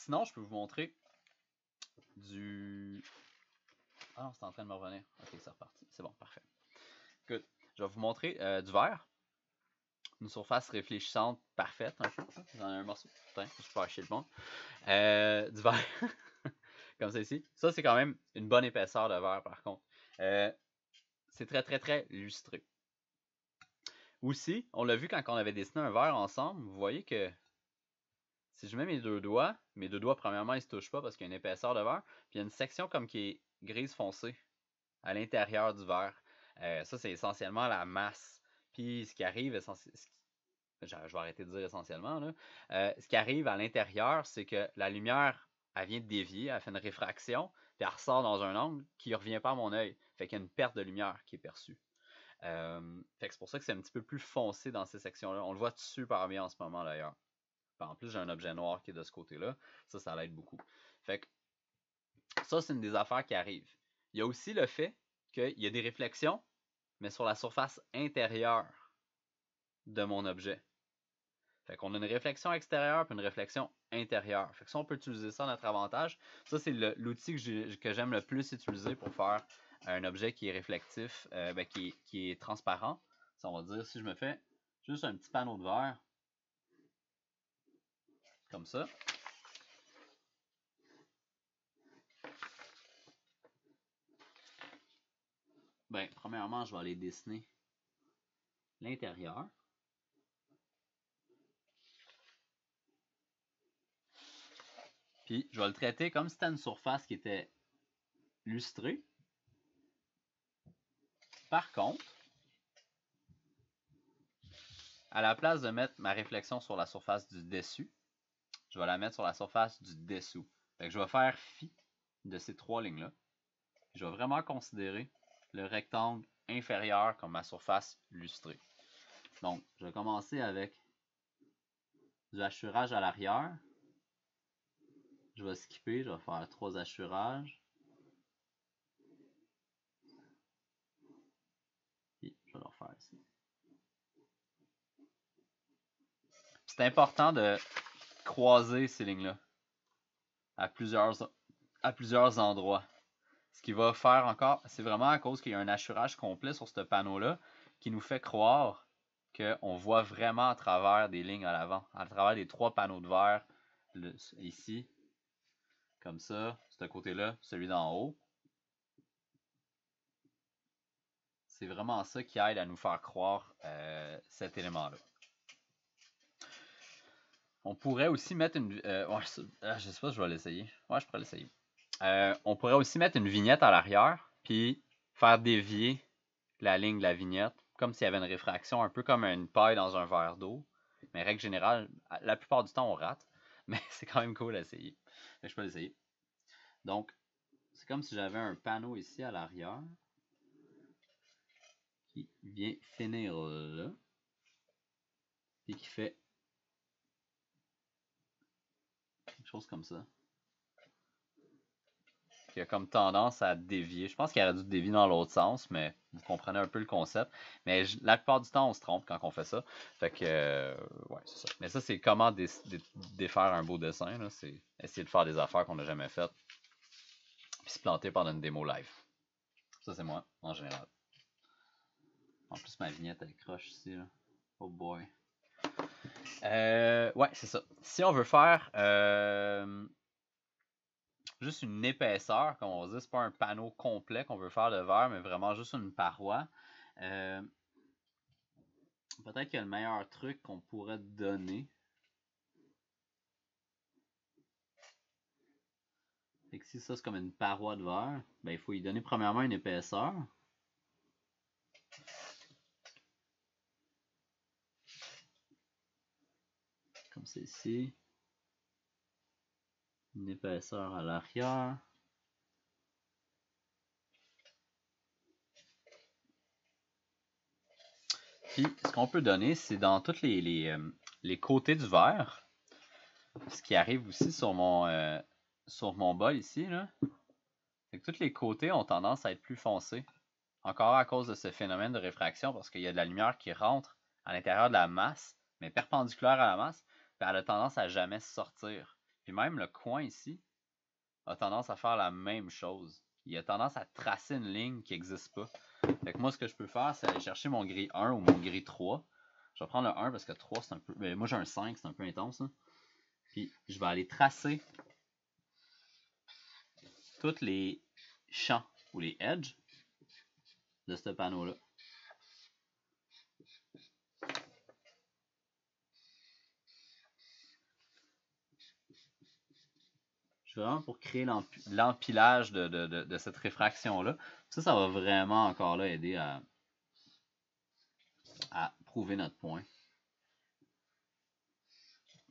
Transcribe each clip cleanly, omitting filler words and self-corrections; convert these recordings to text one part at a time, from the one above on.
Sinon, je peux vous montrer du... Ah non, c'est en train de me revenir. Ok, c'est reparti. C'est bon, parfait. Good. Je vais vous montrer du verre. Une surface réfléchissante parfaite, un peu. J'en ai un morceau. Putain, je peux acheter le monde. Du verre. Comme ça ici. Ça, c'est quand même une bonne épaisseur de verre, par contre. C'est très, très, très lustré. Aussi, on l'a vu quand on avait dessiné un verre ensemble. Vous voyez que si je mets mes deux doigts, premièrement, ils ne se touchent pas parce qu'il y a une épaisseur de verre. Puis il y a une section comme qui est grise foncée à l'intérieur du verre. Ça, c'est essentiellement la masse. Puis ce qui arrive, je vais arrêter de dire essentiellement, là. Ce qui arrive à l'intérieur, c'est que la lumière, elle vient de dévier, elle fait une réfraction, puis elle ressort dans un angle qui ne revient pas à mon œil. Fait qu'il y a une perte de lumière qui est perçue. Fait que c'est pour ça que c'est un petit peu plus foncé dans ces sections-là. On le voit super bien en ce moment d'ailleurs. En plus, j'ai un objet noir qui est de ce côté-là. Ça l'aide beaucoup. Fait que ça, c'est une des affaires qui arrivent. Il y a aussi le fait qu'il y a des réflexions, mais sur la surface intérieure de mon objet. Fait qu'on a une réflexion extérieure et une réflexion intérieure. Fait que ça, on peut utiliser ça à notre avantage. Ça, c'est l'outil que j'aime le plus utiliser pour faire un objet qui est réflectif, qui est transparent. Ça, on va dire, si je me fais juste un petit panneau de verre, comme ça. Ben, premièrement, je vais aller dessiner l'intérieur. Puis, je vais le traiter comme si c'était une surface qui était lustrée. Par contre, à la place de mettre ma réflexion sur la surface du dessus, je vais la mettre sur la surface du dessous. Fait que je vais faire fi de ces trois lignes-là. Je vais vraiment considérer le rectangle inférieur comme ma surface lustrée. Donc, je vais commencer avec du hachurage à l'arrière. Je vais skipper, je vais faire 3 hachurages. Puis, je vais le refaire ici. C'est important de croiser ces lignes-là à plusieurs endroits. Ce qui va faire encore, c'est vraiment à cause qu'il y a un hachurage complet sur ce panneau-là qui nous fait croire qu'on voit vraiment à travers des lignes à l'avant, à travers les 3 panneaux de verre, ici, comme ça, ce côté-là, celui d'en haut. C'est vraiment ça qui aide à nous faire croire cet élément-là. On pourrait aussi mettre une... je sais pas si je vais l'essayer. Ouais, je pourrais l'essayer. On pourrait aussi mettre une vignette à l'arrière, puis faire dévier la ligne de la vignette, comme s'il y avait une réfraction, un peu comme une paille dans un verre d'eau. Mais règle générale, la plupart du temps, on rate. Mais c'est quand même cool à essayer. Je peux l'essayer. Donc, c'est comme si j'avais un panneau ici à l'arrière qui vient finir là. Et qui fait quelque chose comme ça. Qui a comme tendance à dévier. Je pense qu'il aurait dû dévier dans l'autre sens, mais vous comprenez un peu le concept. Mais la plupart du temps, on se trompe quand on fait ça. Fait que, ouais, c'est ça. Mais ça, c'est comment défaire un beau dessin. C'est essayer de faire des affaires qu'on n'a jamais faites. Puis se planter pendant une démo live. Ça, c'est moi, en général. En plus, ma vignette, elle croche ici. Là. Oh boy. Ouais, c'est ça. Si on veut faire juste une épaisseur, comme on dit, c'est pas un panneau complet qu'on veut faire de verre, mais vraiment juste une paroi. Peut-être que le meilleur truc qu'on pourrait donner, fait que si ça c'est comme une paroi de verre, ben il faut y donner premièrement une épaisseur. Comme ceci. Une épaisseur à l'arrière. Puis, ce qu'on peut donner, c'est dans tous les côtés du verre. Ce qui arrive aussi sur mon bol ici, là. C'est que tous les côtés ont tendance à être plus foncés. Encore à cause de ce phénomène de réfraction, parce qu'il y a de la lumière qui rentre à l'intérieur de la masse, mais perpendiculaire à la masse, puis elle a tendance à jamais sortir. Puis même le coin ici a tendance à faire la même chose. Il a tendance à tracer une ligne qui n'existe pas. Fait que moi, ce que je peux faire, c'est aller chercher mon gris 1 ou mon gris 3. Je vais prendre le 1 parce que 3, c'est un peu... Ben, moi, j'ai un 5, c'est un peu intense. Hein. Puis je vais aller tracer tous les champs ou les edges de ce panneau-là. Vraiment pour créer l'empilage de cette réfraction-là. Ça va vraiment encore là aider à prouver notre point.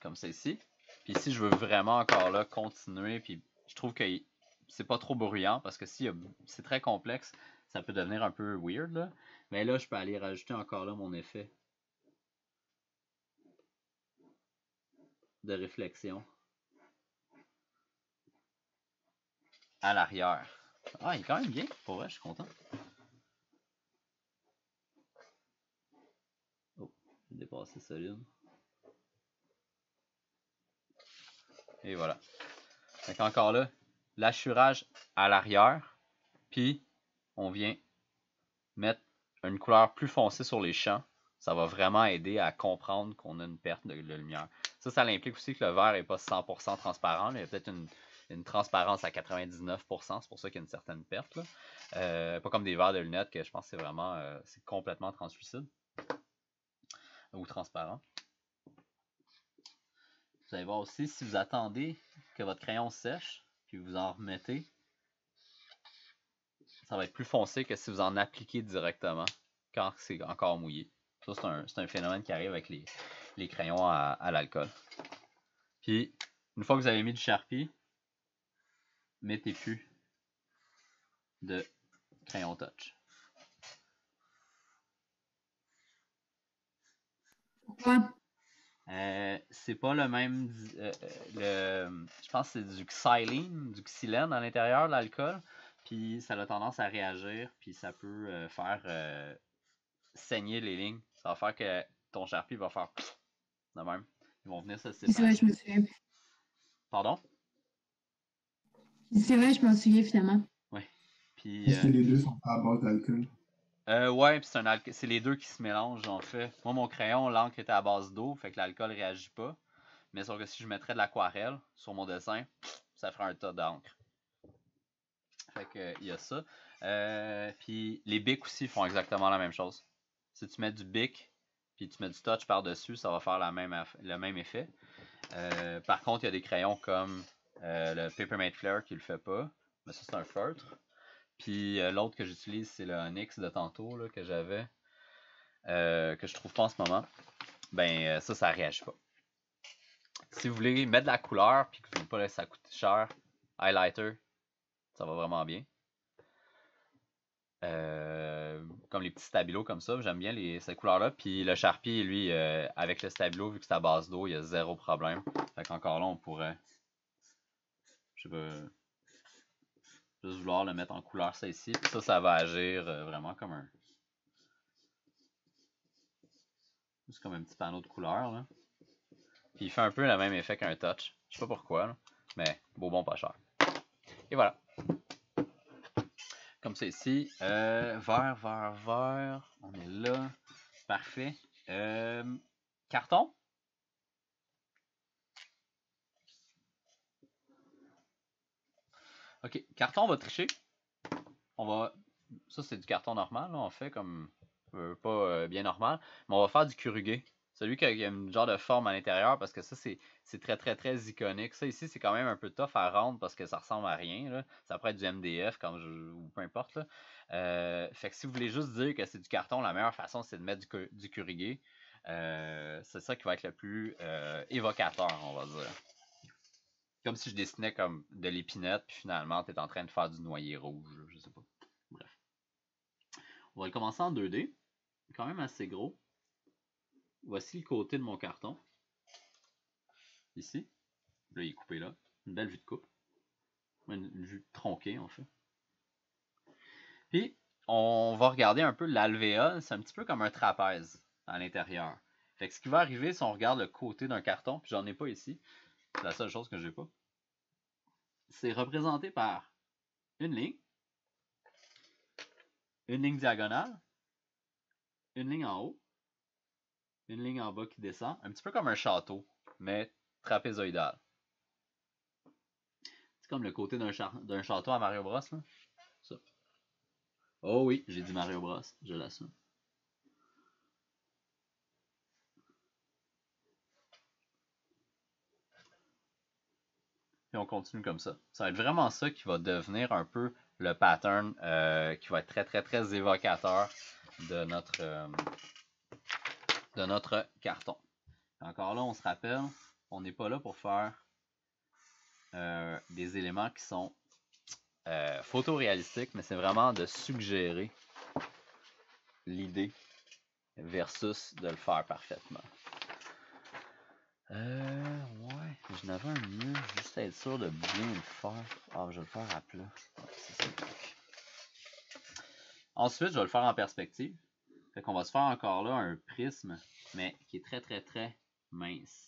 Comme ça ici. Puis ici, je veux vraiment encore là continuer. Puis je trouve que c'est pas trop bruyant parce que si c'est très complexe, ça peut devenir un peu weird. Là. Mais là, je peux aller rajouter encore là mon effet de réflexion à l'arrière. Ah, il est quand même bien. Pour vrai, je suis content. Oh, j'ai dépassé solide. Et voilà. Donc encore là, l'assurage à l'arrière. Puis, on vient mettre une couleur plus foncée sur les champs. Ça va vraiment aider à comprendre qu'on a une perte de lumière. Ça implique aussi que le verre n'est pas 100% transparent. Il y a peut-être une transparence à 99%. C'est pour ça qu'il y a une certaine perte. Pas comme des verres de lunettes que je pense que c'est vraiment c'est complètement translucide. Ou transparent. Vous allez voir aussi, si vous attendez que votre crayon sèche, puis vous en remettez, ça va être plus foncé que si vous en appliquez directement quand c'est encore mouillé. Ça, c'est un phénomène qui arrive avec les crayons à l'alcool. Puis, une fois que vous avez mis du Sharpie, mettez plus de crayon touch. Pourquoi? C'est pas le même. Je pense que c'est du xylène à l'intérieur de l'alcool. Puis ça a tendance à réagir. Puis ça peut faire saigner les lignes. Ça va faire que ton Sharpie va faire de même. Ils vont venir se séparer. C'est vrai, je me souviens. Pardon? C'est vrai, je m'en souviens finalement. Oui. Puis. Est-ce que les deux sont pas à base d'alcool? Ouais, puis c'est les deux qui se mélangent en fait. Moi, mon crayon, l'encre était à base d'eau, fait que l'alcool réagit pas. Mais sauf que si je mettrais de l'aquarelle sur mon dessin, ça ferait un tas d'encre. Fait que il y a ça. Puis les bics aussi font exactement la même chose. Si tu mets du bic, puis tu mets du touch par-dessus, ça va faire le même effet. Par contre, il y a des crayons comme le Papermate Flare qui le fait pas. Mais ça, c'est un feutre. Puis l'autre que j'utilise, c'est le Onyx de tantôt là, que j'avais, que je trouve pas en ce moment. Ben ça réagit pas. Si vous voulez mettre de la couleur puis que vous ne voulez pas laisser ça coûter cher, highlighter, ça va vraiment bien. Comme les petits stabilos comme ça, j'aime bien ces couleurs-là. Puis le Sharpie, lui, avec le stabilo, vu que c'est à base d'eau, il y a zéro problème. Fait qu'encore là, on pourrait, je sais pas, juste vouloir le mettre en couleur ça ici. Puis ça va agir vraiment comme un... C'est comme un petit panneau de couleur, là. Puis il fait un peu le même effet qu'un touch. Je sais pas pourquoi, là, mais beau bon pas cher. Et voilà. Comme ça ici. Vert. On est là. Parfait. Carton. Ok, carton, on va tricher. Ça, c'est du carton normal, là. On fait comme... pas bien normal. Mais on va faire du Kurugé. Celui qui a une genre de forme à l'intérieur, parce que ça, c'est très, très, très iconique. Ça, ici, c'est quand même un peu tough à rendre parce que ça ressemble à rien. Là. Ça pourrait être du MDF, ou peu importe. Là. Fait que si vous voulez juste dire que c'est du carton, la meilleure façon, c'est de mettre du Kurugé. C'est ça qui va être le plus évocateur, on va dire. Comme si je dessinais comme de l'épinette, puis finalement, tu es en train de faire du noyer rouge. Je sais pas. Bref. On va le commencer en 2D. C'est quand même assez gros. Voici le côté de mon carton. Ici. Là, il est coupé là. Une belle vue de coupe. Une vue tronquée, en fait. Puis, on va regarder un peu l'alvéole. C'est un petit peu comme un trapèze à l'intérieur. Fait que ce qui va arriver, si on regarde le côté d'un carton, puis j'en ai pas ici, C'est la seule chose que j'ai pas. C'est représenté par une ligne diagonale, une ligne en haut, une ligne en bas qui descend, un petit peu comme un château, mais trapézoïdal. C'est comme le côté d'un château à Mario Bros. Là. Ça. Oh oui, j'ai dit Mario Bros, je l'assume. Puis on continue comme ça. Ça va être vraiment ça qui va devenir un peu le pattern qui va être très très très évocateur de notre carton. Et encore là, on se rappelle, on n'est pas là pour faire des éléments qui sont photoréalistiques, mais c'est vraiment de suggérer l'idée versus de le faire parfaitement. Ouais, je n'avais un mieux, juste être sûr de bien le faire. Ah, je vais le faire à plat. Ouais, c'est ça. Ensuite, je vais le faire en perspective. Fait qu'on va se faire encore là un prisme, mais qui est très très très mince.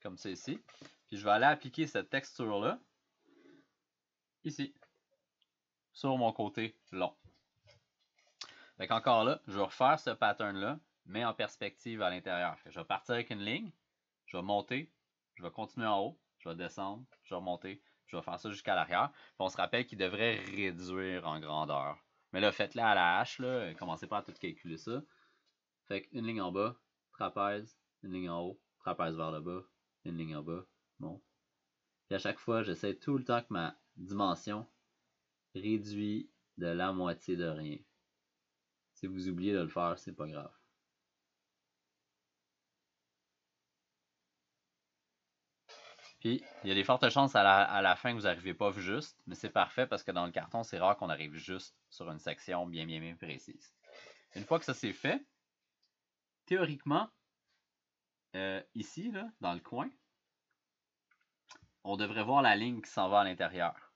Comme ça ici. Puis je vais aller appliquer cette texture-là ici, sur mon côté long. Fait qu'encore là, je vais refaire ce pattern-là, mais en perspective à l'intérieur. Je vais partir avec une ligne, je vais monter, je vais continuer en haut, je vais descendre, je vais remonter, je vais faire ça jusqu'à l'arrière. Puis on se rappelle qu'il devrait réduire en grandeur. Mais là, faites-le à la hache, là, commencez pas à tout calculer ça. Fait qu'une ligne en bas, trapèze, une ligne en haut, trapèze vers le bas, une ligne en bas, bon. Puis à chaque fois, j'essaie tout le temps que ma dimension réduit de la moitié de rien. Si vous oubliez de le faire, c'est pas grave. Puis, il y a des fortes chances à la fin que vous n'arrivez pas juste, mais c'est parfait parce que dans le carton, c'est rare qu'on arrive juste sur une section bien précise. Une fois que ça c'est fait, théoriquement, ici, là, dans le coin, on devrait voir la ligne qui s'en va à l'intérieur.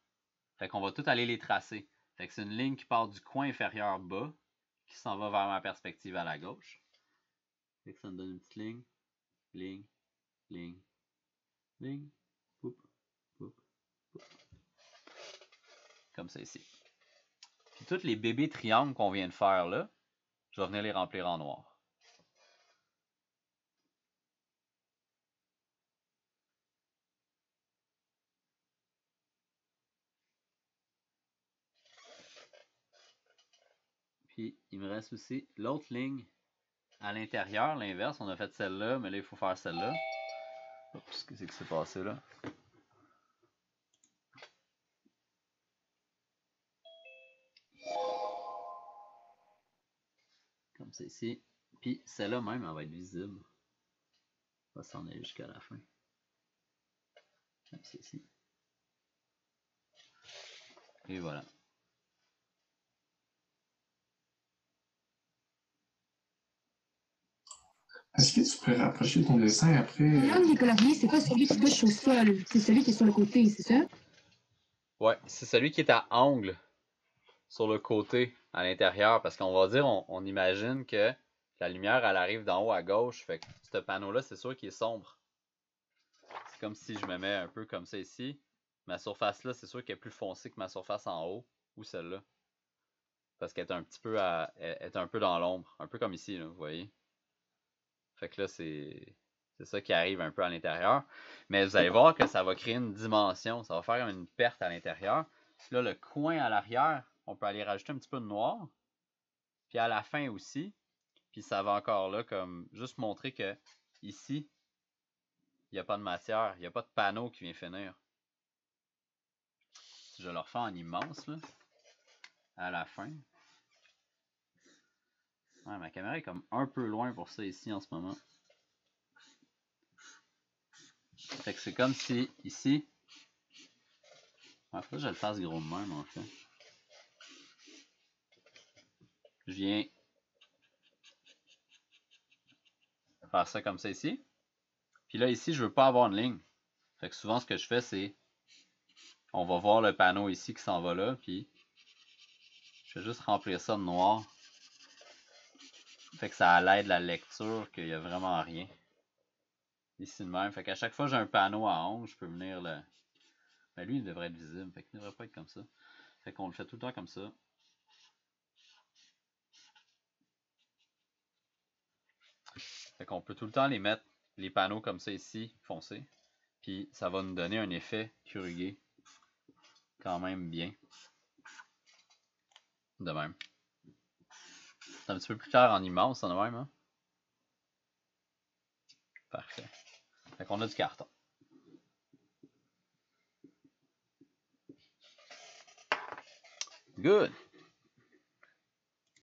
Fait qu'on va tout aller les tracer. Fait que c'est une ligne qui part du coin inférieur bas, qui s'en va vers ma perspective à la gauche. Fait que ça me donne une petite ligne, ligne, ligne, ligne, poup, poup, poup. Comme ça ici. Puis tous les bébés triangles qu'on vient de faire là, je vais venir les remplir en noir. Puis il me reste aussi l'autre ligne à l'intérieur, l'inverse. On a fait celle-là, mais là il faut faire celle-là. Oups, qu'est-ce qui s'est passé là? Comme ça ici. Puis celle-là même, elle va être visible. On va s'en aller jusqu'à la fin. Comme ça ici. Et voilà. Est-ce que tu pourrais rapprocher ton dessin après? L'angle des coloriés, c'est pas celui qui touche au sol, c'est celui qui est sur le côté, c'est ça? Ouais, c'est celui qui est à angle sur le côté à l'intérieur, parce qu'on va dire, on imagine que la lumière, elle arrive d'en haut à gauche, fait que ce panneau-là, c'est sûr qu'il est sombre. C'est comme si je me mets un peu comme ça ici. Ma surface là, c'est sûr qu'elle est plus foncée que ma surface en haut, ou celle-là. Parce qu'elle est un petit peu elle est un peu dans l'ombre, un peu comme ici, là, vous voyez. Fait que là, c'est ça qui arrive un peu à l'intérieur. Mais vous allez voir que ça va créer une dimension, ça va faire une perte à l'intérieur. Là, le coin à l'arrière, on peut aller rajouter un petit peu de noir. Puis à la fin aussi. Puis ça va encore là, comme juste montrer que ici, il n'y a pas de matière, il n'y a pas de panneau qui vient finir. Si je le refais en immense, là, à la fin. Ouais, ma caméra est comme un peu loin pour ça ici en ce moment. Fait que c'est comme si ici. Il faut que je le fasse gros de même en fait. Je viens faire ça comme ça ici. Puis là, ici, je veux pas avoir une ligne. Fait que souvent, ce que je fais, c'est... On va voir le panneau ici qui s'en va là, puis... Je vais juste remplir ça de noir. Fait que ça l'aide la lecture qu'il n'y a vraiment rien. Ici de même. Fait qu'à chaque fois que j'ai un panneau à 11, je peux venir le... Ben lui, il devrait être visible. Fait qu'il ne devrait pas être comme ça. Fait qu'on le fait tout le temps comme ça. Fait qu'on peut tout le temps les mettre, les panneaux comme ça ici, foncés. Puis ça va nous donner un effet corrugé. Quand même bien. De même. C'est un petit peu plus clair en immense, ça de même, hein? Parfait. Fait qu'on a du carton. Good!